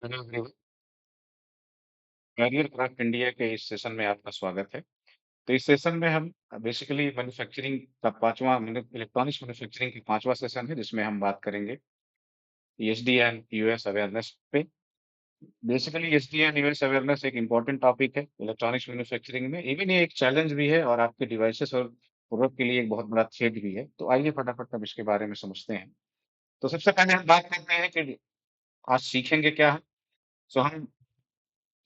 Hello everyone, career craft India के इस session में आपका स्वागत है। तो इस सेशन में हम बेसिकली मैन्युफैक्चरिंग का पांचवा इलेक्ट्रॉनिक्स मैन्युफैक्चरिंग का पांचवा सेशन है, जिसमें हम बात करेंगे ईएसडी एंड यूएस अवेयरनेस पे। Basically ESD and US awareness एक इम्पोर्टेंट टॉपिक है इलेक्ट्रॉनिक्स मैन्युफैक्चरिंग में। इवन ये एक चैलेंज भी है और आपके डिवाइसेस और प्रोडक्ट के लिए एक बहुत बड़ा थ्रेट भी है। तो आइए फटाफट हम इसके बारे में समझते हैं। तो सबसे पहले हम बात करते हैं कि आज सीखेंगे क्या है। सो हम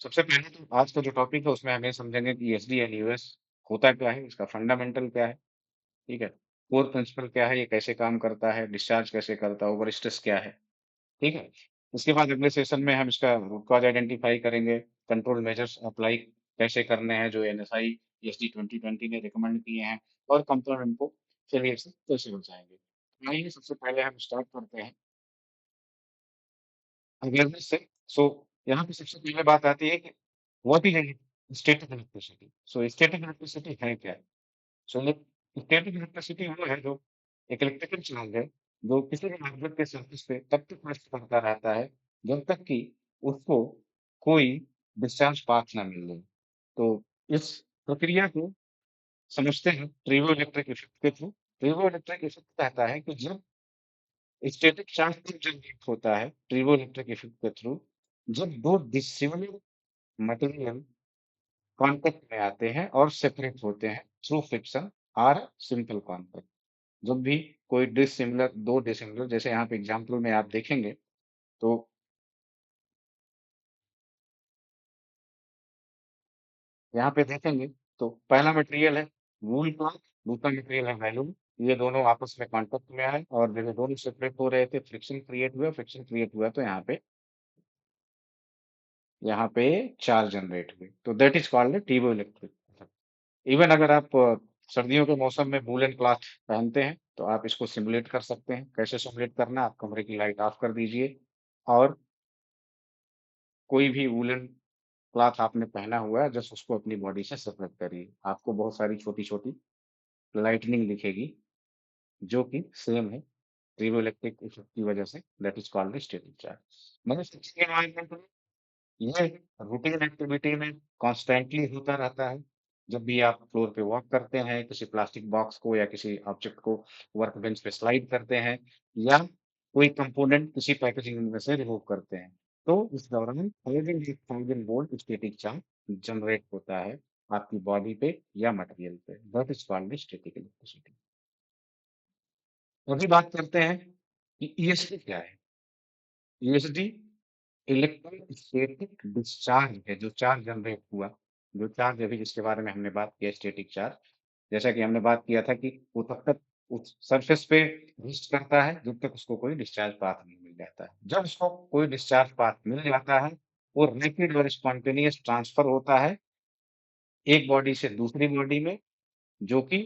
सबसे पहले तो आज का जो टॉपिक है उसमें हम ये समझेंगे कि ईएसडी एंड यूएस होता क्या है, इसका फंडामेंटल क्या है, ठीक है? कोर प्रिंसिपल क्या है, ये कैसे काम करता है, डिस्चार्ज कैसे करता है, ओवर स्ट्रेस क्या है, ठीक है? उसके बाद अगले सेशन में हम इसका रूट कॉज़ आइडेंटिफाई करेंगे, कंट्रोल मेजर्स अप्लाई कैसे करने हैं जो एनएसआई ईएसडी 2020 ने रिकमेंड किए हैं और कंपोनेंट को फेलियर से कैसे बचाएँगे। आइए सबसे पहले हम स्टार्ट करते हैं अवेयरनेस से। सो यहाँ पे सबसे पहले बात आती है कि what is static electricity. So static electricity है क्या? सो स्टैटिक इलेक्ट्रिसिटी वो है जो एक इलेक्ट्रिकल चार्ज है जो किसी भी ऑब्जेक्ट के सरफेस पे तब तक रेस्ट करता रहता है जब तक कि उसको कोई डिस्चार्ज पाथ ना मिल ले। तो इस प्रक्रिया को समझते हैं ट्रिवो इलेक्ट्रिक इफेक्ट के थ्रू। ट्रिवो इलेक्ट्रिक इफेक्ट कहता है कि जब स्टैटिक चार्ज तब जनरेट होता है ट्रिवो इलेक्ट्रिक इफेक्ट के थ्रू जब दो डिसिमिलर मटेरियल कॉन्टैक्ट में आते हैं और सेपरेट होते हैं थ्रू फ्रिक्शन और सिंपल कॉन्टैक्ट। जब भी कोई डिसिमिलर दो डिसिमिलर जैसे यहाँ पे एग्जांपल में आप देखेंगे तो यहाँ पे देखेंगे तो पहला मटेरियल है वूल क्लॉथ, दूसरा मटेरियल है वैल्यूम। ये दोनों आपस में कॉन्टैक्ट में आए और जब ये दोनों सेपरेट हो रहे थे फ्रिक्शन क्रिएट हुआ तो यहाँ पे चार्ज जनरेट हुई। तो that is called ट्यूबो electric. Even अगर आप सर्दियों के मौसम में वूलन क्लॉथ पहनते हैं तो आप इसको सिमुलेट कर सकते हैं। कैसे सिमुलेट करना? आप कमरे की लाइट ऑफ कर दीजिए और कोई भी वूलन क्लॉथ आपने पहना हुआ है जस्ट उसको अपनी बॉडी से सेपरेट करिए। आपको बहुत सारी छोटी-छोटी लाइटनिंग दिखेगी जो कि सेम है ट्रिबो इलेक्ट्रिक इफेक्ट की वजह से। That is called static charge. Manufacturing environment में ये रूटीन एक्टिविटी में कॉन्स्टेंटली होता रहता है। जब भी आप फ्लोर पे वॉक करते हैं, किसी प्लास्टिक बॉक्स को या किसी ऑब्जेक्ट को वर्क बेंच पे स्लाइड करते हैं या कोई कंपोनेंट किसी पैकेजिंग में से रिमूव करते हैं, तो इस दौरान 1000 वोल्ट स्टैटिक चार्ज जनरेट होता है आपकी बॉडी पे या मटेरियल पे। That is called static electricity. अभी बात करते हैं कि ईएसडी क्या है। ईएसडी इलेक्ट्रोस्टैटिक डिस्चार्ज है, जो चार्ज जनरेट हुआ, जो चार्ज अभी जिसके बारे में हमने बात किया स्टैटिक चार्ज, जैसा कि हमने बात किया था कि वो तब तक उस सरफेस पे रेस्ट करता है जब तक उसको कोई डिस्चार्ज पाथ नहीं मिल जाता है। जब उसको कोई डिस्चार्ज पाथ मिल जाता है, वो रैपिड और स्पॉन्टेनियस ट्रांसफर होता है एक बॉडी से दूसरी बॉडी में, जो कि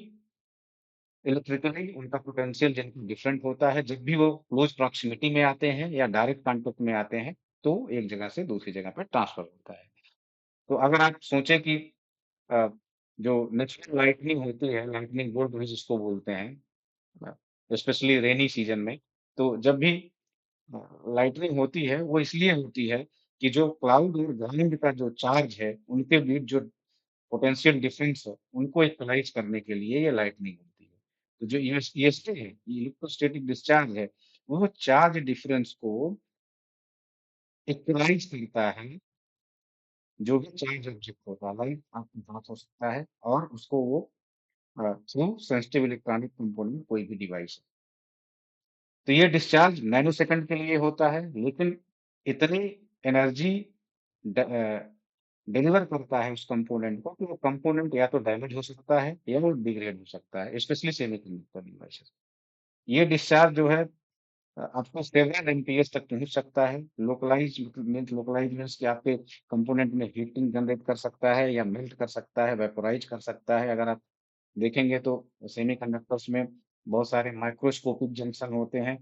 इलेक्ट्रिकली उनका पोटेंशियल जिनका डिफरेंट होता है। जब भी वो क्लोज प्रॉक्सिमिटी में आते हैं या डायरेक्ट कॉन्टैक्ट में आते हैं, तो एक जगह से दूसरी जगह पे ट्रांसफर होता है। तो अगर आप सोचें कि अ, जो नेचुरल लाइटनिंग होती है, लाइटनिंग बोल्ट भी जिसको बोलते हैं, स्पेशली रेनी सीजन में, तो जब भी लाइटनिंग होती है, वो इसलिए होती है कि जो क्लाउड और ग्राउंड का जो चार्ज है, उनके बीच जो पोटेंशियल डिफरेंस है, उनको इक्वलाइज़ करने के लिए ये लाइटनिंग होती है। तो जो ईएसडी है, ये इलेक्ट्रोस्टैटिक डिस्चार्ज है, वो चार्ज डिफरेंस को इक्वलाइज़ करता है, जो भी चार्ज ऑब्जेक्ट होता है, लाइक आपके पास हो सकता है और उसको वो थ्रू सेंसिटिव इलेक्ट्रॉनिक कंपोनेंट कोई भी डिवाइस है। तो ये डिस्चार्ज नैनोसेकंड के लिए होता है, लेकिन इतनी एनर्जी ड डिलीवर करता है उस कंपोनेंट को कि वो कंपोनेंट या तो डैमेज हो सकता है या वो डिग्रेड हो सकता है, स्पेशली सेमीकंडक्टर डिवाइसेस। ये डिस्चार्ज जो है आपको सेveral एमपीएस तक पहुँच सकता है। लोकलाइज़ लोकलाइज़ मीन्स कि आपके कंपोनेंट में हीटिंग जनरेट कर सकता है या मेल्ट कर सकता है, वेपोराइज़ कर सकता है। अगर आप देखेंगे तो सेमीकंडक्टर्स में बहुत सारे माइक्रोस्कोपिक जंक्शन होते हैं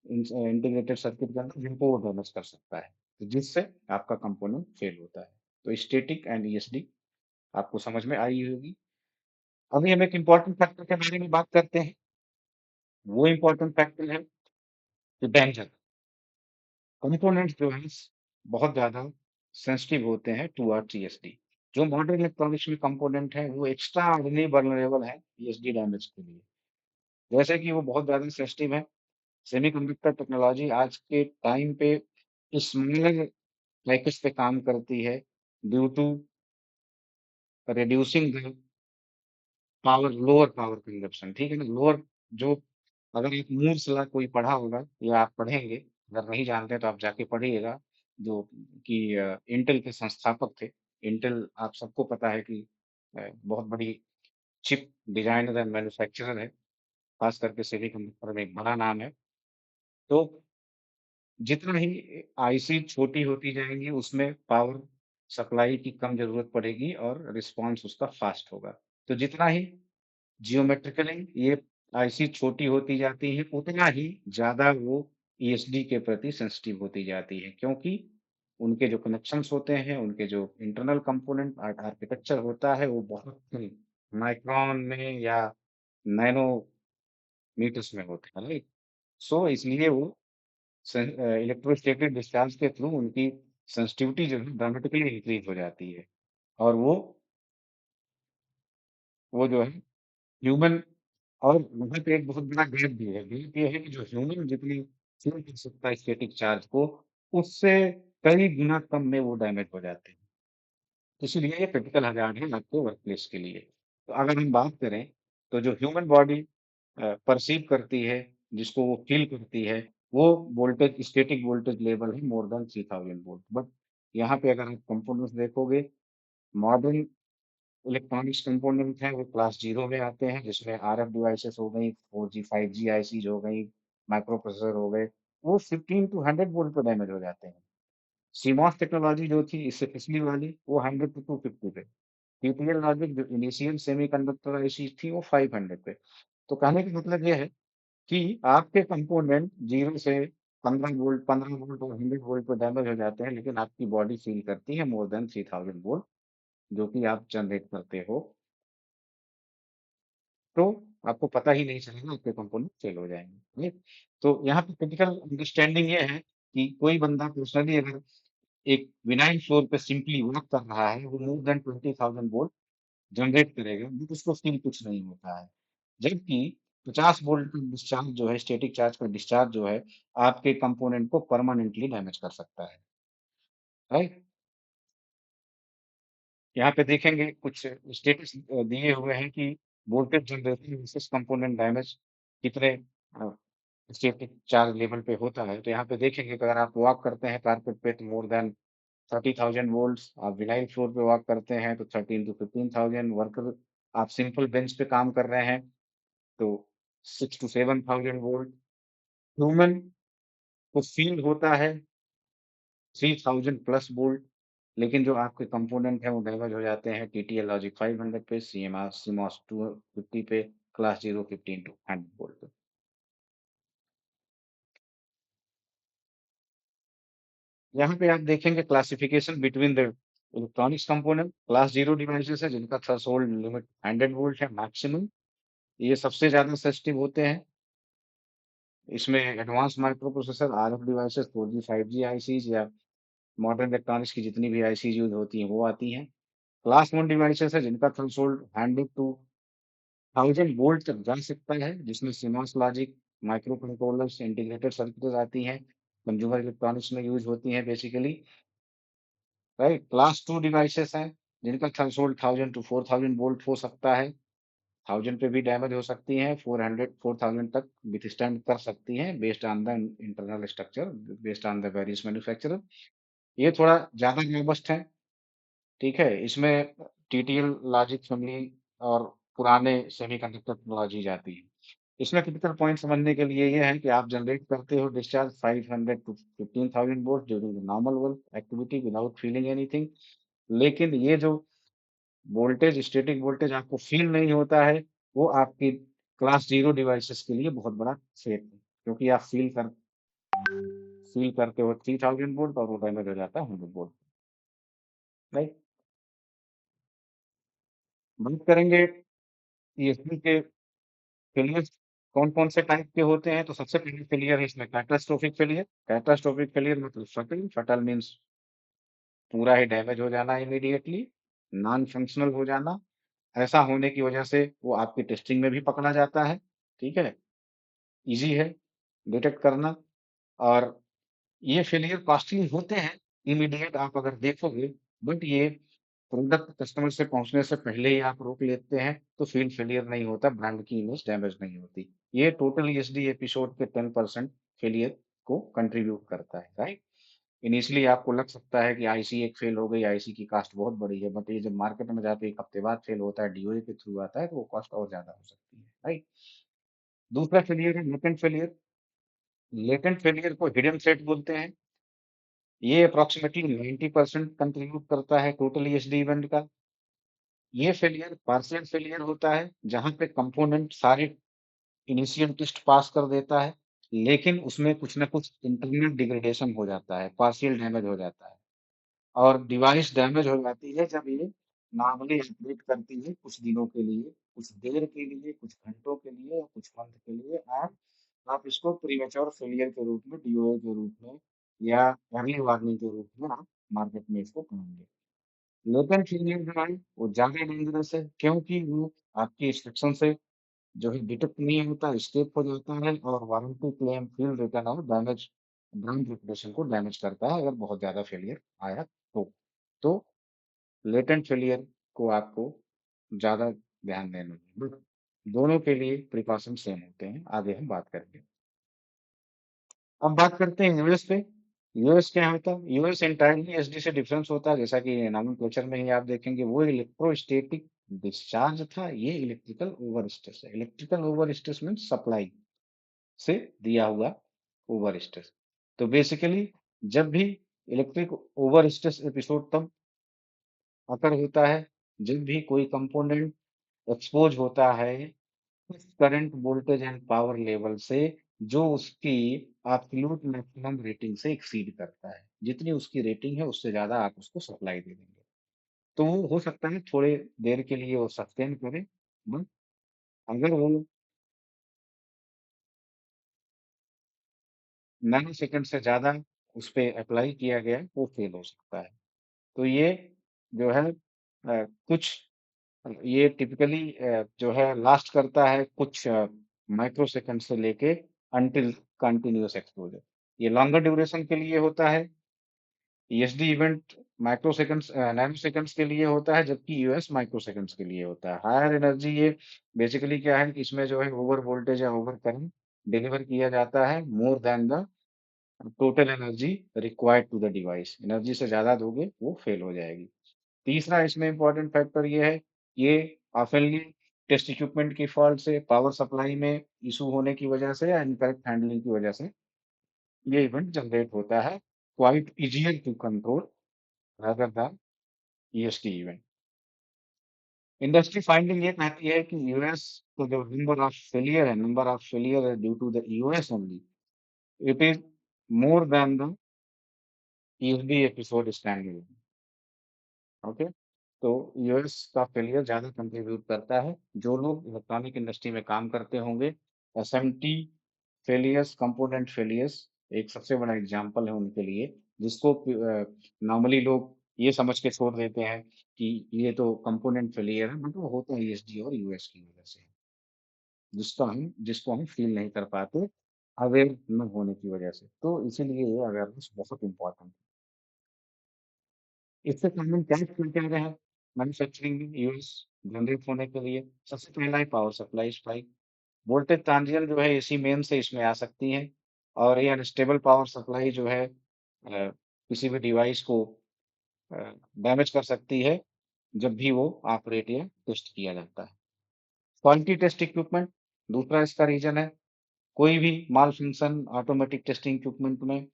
इंटीग्रेटेड सर्किट के अंदर, जिनको वो डैमेज कर सकता है, तो जिससे आपका कंपोनेंट फेल होता है। तो स्टैटिक एंड ईएसडी आपको समझ में आई होगी। अभी हम एक इम्पोर्टेंट फैक्टर के बारे में बात करते हैं। वो इम्पोर्टेंट फैक्टर है कि डेंजर कंपोनेंट्स जो है बहुत ज़्यादा सेंसिटिव होते हैं टुवर्ड्स टीएसडी। जो मॉडर्न इलेक्ट्रॉनिक्स में कंपोनेंट हैं, वो एक्स्ट्रा ऑर्डिनरी वल्नरेबल हैं टीएसडी डैमेज के लिए। जैसे कि वो बहुत ज़्यादा सेंसिटिव है। सेमीकंडक्टर टेक्नोलॉजी आज के टाइम पे स्मॉलर पैकेज पे काम करती है due to reducing the power lower power consumption, ठीक है ना? लोअर जो अगर एक मूर्स लॉ कोई पढ़ा होगा या आप पढ़ेंगे, अगर नहीं जानते तो आप जाके पढ़िएगा, जो कि इंटेल के संस्थापक थे। इंटेल आप सबको पता है कि बहुत बड़ी चिप डिज़ाइनर एंड मैन्युफैक्चरर है, खास करके सेमीकंडक्टर में एक बड़ा नाम है। तो जितना ही आईसी छोटी होती जाएँगी, उसमें पावर सप्लाई की कम ज़रूरत पड़ेगी और रिस्पॉन्स उसका फ़ास्ट होगा। तो जितना ही जियोमेट्रिकली ये आईसी छोटी होती जाती है, उतना ही ज़्यादा वो ईएसडी के प्रति सेंसिटिव होती जाती है, क्योंकि उनके जो कनेक्शंस होते हैं, उनके जो इंटरनल कंपोनेंट आर्किटेक्चर होता है, वो बहुत ही माइक्रोन में या नैनोमीटर्स में होते हैं, राइट? सो इसलिए वो इलेक्ट्रोस्टैटिक डिस्चार्ज के थ्रू उनकी सेंसिटिविटी जो है ड्रामेटिकली इंक्रीज़ हो जाती है और वो जो है ह्यूमन और वहाँ पे एक बहुत बड़ा गैप भी है। गैप ये है कि जो ह्यूमन जितनी फ़ील कर सकता है स्टैटिक चार्ज को, उससे कई गुना कम में वो डैमेज हो जाते हैं। इसीलिए ये क्रिटिकल हैज़ार्ड है आपके वर्क प्लेस के लिए। तो अगर हम बात करें, तो जो ह्यूमन बॉडी पर्सीव करती है, जिसको वो फ़ील करती है, वो वोल्टेज स्टैटिक वोल्टेज लेवल है मोर देन 3000 वोल्ट। बट यहाँ पे अगर आप कंपोनेंट्स देखोगे, मॉडर्न इलेक्ट्रॉनिक्स कंपोनेंट हैं, वो क्लास 0 में आते हैं, जिसमें आरएफ डिवाइसेस हो गई, 4G, 5G आईसीज़ हो गई, माइक्रो प्रोसेसर हो गए, वो 15 टू 100 वोल्ट पे डैमेज हो जाते हैं। सीमॉस टेक्नोलॉजी जो थी इससे पिछली वाली, वो 100 टू 250 पे। टीटीएल लॉजिक जो इनिशियल सेमीकंडक्टर आईसीज़ थी, वो 500 पे। तो कहने का मतलब ये है कि आपके कंपोनेंट 0 से 15 वोल्ट और 100 वोल्ट पे डैमेज हो जाते हैं, लेकिन आपकी बॉडी फ़ील करती है मोर देन 3000 वोल्ट, जो कि आप जनरेट करते हो। तो आपको पता ही नहीं चलेगा, आपके कंपोनेंट फेल हो जाएँगे, राइट? तो यहाँ पे क्रिटिकल अंडरस्टैंडिंग ये है कि कोई बंदा पर्सनली अगर एक विनाइल फ्लोर पे सिंपली वर्क कर रहा है, वो मोर देन 20,000 वोल्ट जनरेट करेगा, बट उसको फ़ील कुछ नहीं होता है। जबकि 50 वोल्ट का डिस्चार्ज जो है, स्टैटिक चार्ज का डिस्चार्ज जो है, आपके कंपोनेंट को परमानेंटली डैमेज कर सकता है, राइट? यहाँ पे देखेंगे कुछ स्टेटस दिए हुए हैं कि voltage generator versus component damage कितने अ, स्टैटिक चार्ज लेवल पे होता है। तो यहाँ पे देखेंगे कि अगर आप वॉक करते हैं कारपेट पे तो मोर देन 30,000 वोल्ट्स, आप विनाइल फ्लोर पे वॉक करते हैं तो 13 टू 15,000 वर्कर आप सिंपल बेंच पे काम कर रहे हैं तो 6 टू 7,000 वोल्ट। ह्यूमन को फील होता है 3000 प्लस वोल्ट, लेकिन जो आपके कंपोनेंट हैं वो डैमेज हो जाते हैं टीटीएल लॉजिक 500 पे, सीएमआर सीमॉस 250 पे, क्लास 0 15 टू 100 वोल्ट पे। यहाँ पे आप देखेंगे classification between the electronics component, class 0 devices है जिनका थ्रेशोल्ड लिमिट 100 वोल्ट है मैक्सिमम, ये सबसे ज़्यादा सेंसिटिव होते हैं। इसमें advance micro processor, RF devices, 4G, 5G आईसीज़ या मॉडर्न इलेक्ट्रॉनिक्स की जितनी भी आईसीज़ यूज़ होती हैं, वो आती हैं। क्लास 1 डिवाइसेस है जिनका थ्रेशोल्ड 100 टू 1000 वोल्ट तक जा सकता है, जिसमें CMOS logic, micro controllers, integrated circuits आती हैं, कंज्यूमर इलेक्ट्रॉनिक्स में यूज़ होती हैं बेसिकली, राइट? क्लास 2 डिवाइसेस हैं, जिनका थ्रेशोल्ड 1000 टू 4000 वोल्ट हो सकता है, 1000 पे भी डैमेज हो सकती हैं, 400 4000 तक विथस्टैंड कर सकती हैं based on the internal structure, based on the various manufacturer. ये थोड़ा ज़्यादा रोबस्ट है, ठीक है? इसमें टीटीएल लॉजिक फैमिली और पुराने सेमीकंडक्टर टेक्नोलॉजीज़ आती हैं। इसमें क्रिटिकल पॉइंट समझने के लिए ये है कि आप जनरेट करते हो discharge 500 to 15,000 volt during the normal work activity without feeling anything. लेकिन ये जो वोल्टेज स्टैटिक वोल्टेज आपको फ़ील नहीं होता है, वो आपकी क्लास 0 डिवाइसेज़ के लिए बहुत बड़ा थ्रेट है। क्योंकि आप फ़ील करते हो 3000 वोल्ट और वो डैमेज हो जाता है 100 वोल्ट, राइट? बात करेंगे ईएसपी के फेलियर्स कौन-कौन से टाइप के होते हैं, तो सबसे पहले फेलियर है इसमें कैटास्ट्रोफिक फेलियर। कैटास्ट्रोफिक फेलियर मतलब फटल मीन्स पूरा ही डैमेज हो जाना इमीडिएटली, नॉन फंक्शनल हो जाना, ऐसा होने की वजह से वो आपकी टेस्टिंग में भी पकड़ा जाता है, ठीक है? ईज़ी है डिटेक्ट करना और ये फेलियर कॉस्टली होते हैं, इमीडिएट आप अगर देखोगे, बट ये प्रोडक्ट कस्टमर से पहुँचने से पहले ही आप रोक लेते हैं, तो फ़ील्ड फेलियर नहीं होता, ब्रांड की इमेज डैमेज नहीं होती। ये टोटल ईएसडी एपिसोड के 10% फेलियर को कंट्रीब्यूट करता है, राइट? इनिशियली आपको लग सकता है कि आईसी एक फेल हो गई, आईसी की कॉस्ट बहुत बड़ी है, बट ये जब मार्केट में जाके 1 हफ्ते बाद फेल होता है, डीओए के थ्रू आता है, तो वो कॉस्ट और ज़्यादा हो सकती है, राइट? दूसरा फेलियर है लेटेंट फेलियर। लेटेंट फेलियर को हिडन थ्रेट बोलते हैं। ये अप्रॉक्सिमेटली 90% कंट्रीब्यूट करता है टोटल ईएसडी इवेंट का। ये फेलियर पार्शियल फेलियर होता है, जहाँ पे कंपोनेंट सारे इनिशियल टेस्ट पास कर देता है, लेकिन उसमें कुछ न कुछ इंटरनल डिग्रेडेशन हो जाता है, पार्शियल डैमेज हो जाता है और डिवाइस डैमेज हो जाती है जब ये नॉर्मली ऑपरेट करती है कुछ दिनों के लिए, कुछ देर के लिए, कुछ घंटों के लिए या कुछ मंथ के लिए और आप इसको प्रीमेच्योर फेलियर के रूप में, डीओए के रूप में या अर्ली वार्निंग के रूप में आप मार्केट में इसको पाएँगे। लेटेंट फेलियर जो है, वो ज़्यादा डेंजरस है क्योंकि वो आपके इंस्ट्रक्शन से जो है डिटेक्ट नहीं होता, एस्केप हो जाता है और वारंटी क्लेम, फील्ड रिटर्न और डैमेज ब्रांड रेपुटेशन को डैमेज करता है अगर बहुत ज़्यादा फेलियर आया तो। तो लेटेंट फेलियर को आपको ज़्यादा ध्यान देना है। बट दोनों के लिए प्रिकॉशन सेम होते हैं, आगे हम बात करेंगे। अब बात करते हैं यूएस पे। यूएस क्या होता है? यूएस एंटायरली एसडी से डिफरेंस होता है, जैसा कि नोमेनक्लेचर में ही आप देखेंगे, वो इलेक्ट्रोस्टैटिक डिस्चार्ज था, ये इलेक्ट्रिकल ओवरस्ट्रेस है। इलेक्ट्रिकल ओवरस्ट्रेस मीन्स सप्लाई से दिया हुआ ओवरस्ट्रेस। तो बेसिकली जब भी इलेक्ट्रिक ओवरस्ट्रेस एपिसोड तब अकर होता है, जब भी कोई कंपोनेंट एक्सपोज होता है उस current voltage and power level से जो उसकी एब्सोल्यूट मैक्सिमम रेटिंग से एक्सीड करता है। जितनी उसकी रेटिंग है उससे ज़्यादा आप उसको सप्लाई दे देंगे। तो वो हो सकता है थोड़े देर के लिए वो सस्टेन करे, बट अगर वो नैनो सेकंड से ज़्यादा उस पे अप्लाई किया गया है, वो फेल हो सकता है। तो ये जो है कुछ ये टिपिकली जो है लास्ट करता है कुछ माइक्रो सेकंड से लेके अंटिल कंटिन्यूअस एक्सपोज़र। ये लॉन्गर ड्यूरेशन के लिए होता है, ESD event micro seconds nano seconds के लिए होता है, जबकि यूएस माइक्रो सेकंड्स के लिए होता है। हायर एनर्जी ये बेसिकली क्या है कि इसमें जो है ओवर वोल्टेज या ओवर करंट डिलीवर किया जाता है more than the total energy required to the device. Energy से ज़्यादा दोगे, वो फेल हो जाएगी। तीसरा इसमें इम्पोर्टेंट फैक्टर ये है, ये ऑफनली टेस्ट इक्विपमेंट की फॉल्ट से, पावर सप्लाई में इश्यू होने की वजह से या इनकरेक्ट हैंडलिंग की वजह से ये इवेंट जनरेट होता है, quite easier to control rather than EST event. Industry finding ये कहती है कि यूएस का जो नंबर ऑफ फेलियर है due to the US only, it is more than the ESD episode standard. Okay? तो यूएस का फेलियर ज़्यादा कंट्रीब्यूट करता है। जो लोग इलेक्ट्रॉनिक इंडस्ट्री में काम करते होंगे, एसएमटी फेलियर्स, कंपोनेंट फेलियर्स एक सबसे बड़ा एग्ज़ाम्पल है उनके लिए, जिसको नॉर्मली लोग ये समझ के छोड़ देते हैं कि ये तो कंपोनेंट फेलियर है, बट वो होता है ईएसडी और यूएस की वजह से, जिसको हम फ़ील नहीं कर पाते, अवेयर न होने की वजह से। तो इसीलिए ये अवेयरनेस बहुत इम्पोर्टेंट है। इससे कॉमन क्या क्या रहा है मैन्युफैक्चरिंग में यूएस जनरेट होने के लिए? सबसे पहला है power supply spike. Voltage transition जो है इसी मेन से इसमें आ सकती है और ये अनस्टेबल पावर सप्लाई जो है किसी भी डिवाइस को डैमेज कर सकती है जब भी वो ऑपरेट या टेस्ट किया जाता है। क्वालिटी टेस्ट इक्विपमेंट दूसरा इसका रीजन है। कोई भी माल फंक्शन ऑटोमेटिक टेस्टिंग इक्विपमेंट में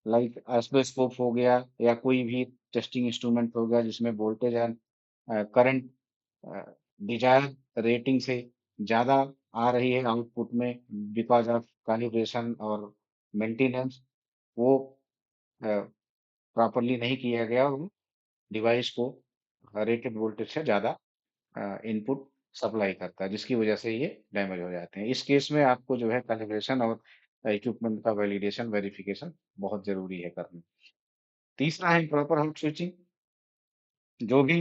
लाइक ऑसिलोस्कोप हो गया या कोई भी टेस्टिंग इंस्ट्रूमेंट हो गया जिसमें voltage and current desire rating से ज़्यादा आ रही है आउटपुट में बिकॉज ऑफ कैलिब्रेशन और मेंटेनेंस, वो प्रॉपरली नहीं किया गया और डिवाइस को रेटेड वोल्टेज से ज़्यादा इनपुट सप्लाई करता है जिसकी वजह से ये डैमेज हो जाते हैं। इस केस में आपको जो है कैलिब्रेशन और इक्विपमेंट का वैलिडेशन वेरिफिकेशन बहुत ज़रूरी है करना। तीसरा है प्रॉपर हॉट स्विचिंग। जो भी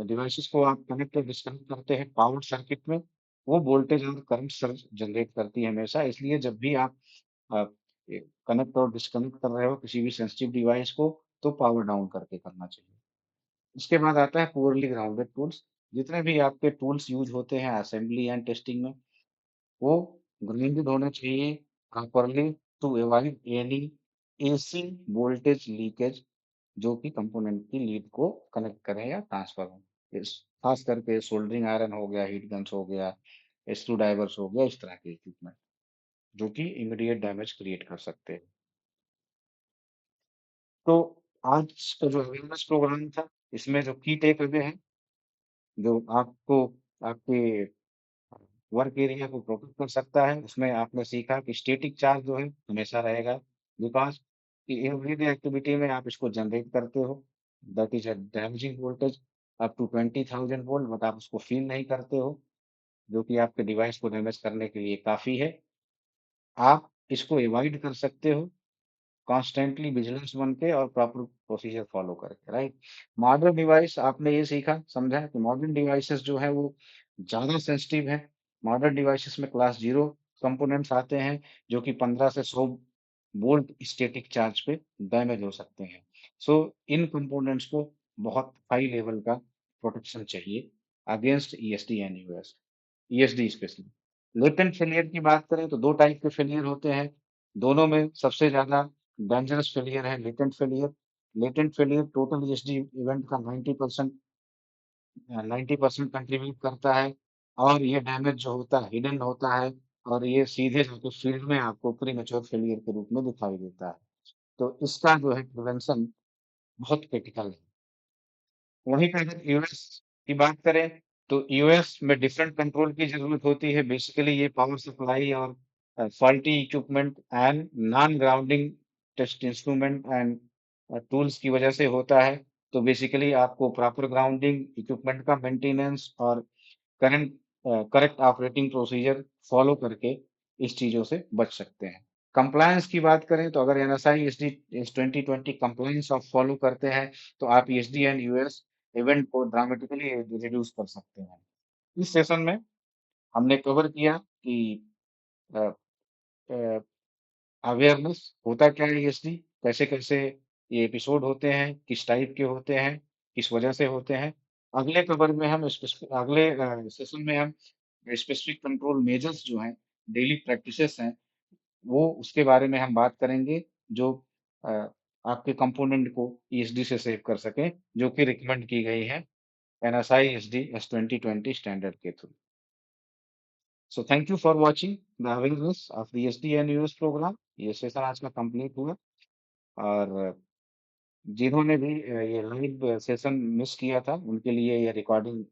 डिवाइसेस को आप कनेक्ट और डिस्कनेक्ट करते हैं पावर सर्किट में, वो वोल्टेज और करंट सर्ज जनरेट करती है हमेशा। इसलिए जब भी आप अ, कनेक्ट और डिस्कनेक्ट कर रहे हो किसी भी सेंसिटिव डिवाइस को, तो पावर डाउन करके करना चाहिए। उसके बाद आता है पुअरली ग्राउंडेड टूल्स। जितने भी आपके टूल्स यूज़ होते हैं असेंबली एंड टेस्टिंग में, वो ग्राउंडेड होना चाहिए properly to avoid any AC voltage leakage, जो कि कंपोनेंट की लीड को कनेक्ट करें या ट्रांसफर हो। इस खास करके सोल्डरिंग आयरन हो गया, हीट गन्स हो गया, स्क्रू ड्राइवर्स हो गया, इस तरह के इक्विपमेंट, जो कि इमीडिएट डैमेज क्रिएट कर सकते हैं। तो आज का जो अवेयरनेस प्रोग्राम था, इसमें जो की टेक अवे हैं, जो आपको आपके वर्क एरिया को प्रोटेक्ट कर सकता है, उसमें आपने सीखा कि स्टैटिक चार्ज जो है हमेशा रहेगा, बिकॉज़ कि एवरीडे एक्टिविटी में आप इसको जनरेट करते हो, that is a damaging voltage up to 20,000 volt, but आप उसको फ़ील नहीं करते हो, जो कि आपके डिवाइस को डैमेज करने के लिए काफ़ी है। आप इसको अवॉइड कर सकते हो कॉन्स्टेंटली विजिलेंस बन के और प्रॉपर प्रोसीजर फॉलो करके, राइट? मॉडर्न डिवाइस आपने ये सीखा, समझा कि मॉडर्न डिवाइसेस जो है वो ज़्यादा सेंसिटिव है। मॉडर्न डिवाइसेस में क्लास 0 कंपोनेंट्स आते हैं, जो कि 15 से 100 वोल्ट स्टैटिक चार्ज पे डैमेज हो सकते हैं। सो इन कंपोनेंट्स को बहुत हाई लेवल का प्रोटेक्शन चाहिए against ESD and US, ESD specially. Latent failure की बात करें तो 2 टाइप के फेलियर होते हैं। दोनों में सबसे ज़्यादा डेंजरस फेलियर है latent failure. Latent failure total ESD event का 90% कंट्रीब्यूट करता है, और ये डैमेज जो होता है हिडन होता है, और ये सीधे जाके फील्ड में आपको प्रीमेच्योर फेलियर के रूप में दिखाई देता है। तो इसका जो है प्रिवेंशन बहुत क्रिटिकल है। वहीं पे अगर यूएस की बात करें, तो यूएस में डिफरेंट कंट्रोल की ज़रूरत होती है। बेसिकली ये पावर सप्लाई और faulty equipment and non grounding test instrument and tools की वजह से होता है। तो बेसिकली आपको प्रॉपर ग्राउंडिंग, इक्विपमेंट का मेंटेनेंस और current correct operating procedure follow करके इस चीज़ों से बच सकते हैं। कंप्लायंस की बात करें तो अगर एनएसआई एसडी इस 2020 कंप्लायंस आप फॉलो करते हैं, तो आप ईएसडी एंड यूएस इवेंट को ड्रामेटिकली रिड्यूस कर सकते हैं। इस सेशन में हमने कवर किया कि अ अ, अवेयरनेस होता क्या है ईएसडी, कैसे-कैसे ये एपिसोड होते हैं, किस टाइप के होते हैं, किस वजह से होते हैं। अगले कवर में हम अगले सेशन में हम स्पेसिफिक कंट्रोल मेजर्स जो हैं, डेली प्रैक्टिसेस हैं, वो उसके बारे में हम बात करेंगे, जो अ, आपके कंपोनेंट को ईएसडी से सेव कर सकें, जो कि रिकमेंड की गई है एनएसआई एसडी एस 2020 स्टैंडर्ड के थ्रू। So thank you for watching the awareness of the SD and US programme. ये सेशन आज का कंप्लीट हुआ, और जिन्होंने भी ये लाइव सेशन मिस किया था, उनके लिए ये रिकॉर्डिंग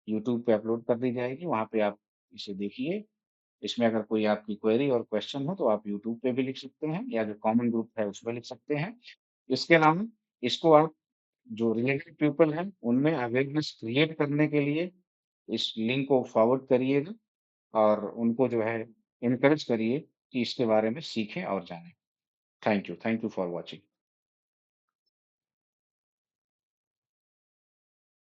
यूट्यूब पे अपलोड कर दी जाएगी, वहाँ पे आप इसे देखिए। इसमें अगर कोई आपकी क्वेरी और क्वेश्चन हो, तो आप यूट्यूब पे भी लिख सकते हैं, या जो कॉमन ग्रुप है उसमें लिख सकते हैं। इसके अलावा इसको आप जो रिलेटेड पीपल हैं, उनमें अवेयरनेस क्रिएट करने के लिए इस लिंक को फॉरवर्ड करिएगा, और उनको जो है एनकरेज करिए कि इसके बारे में सीखें और जानें। Thank you for watching.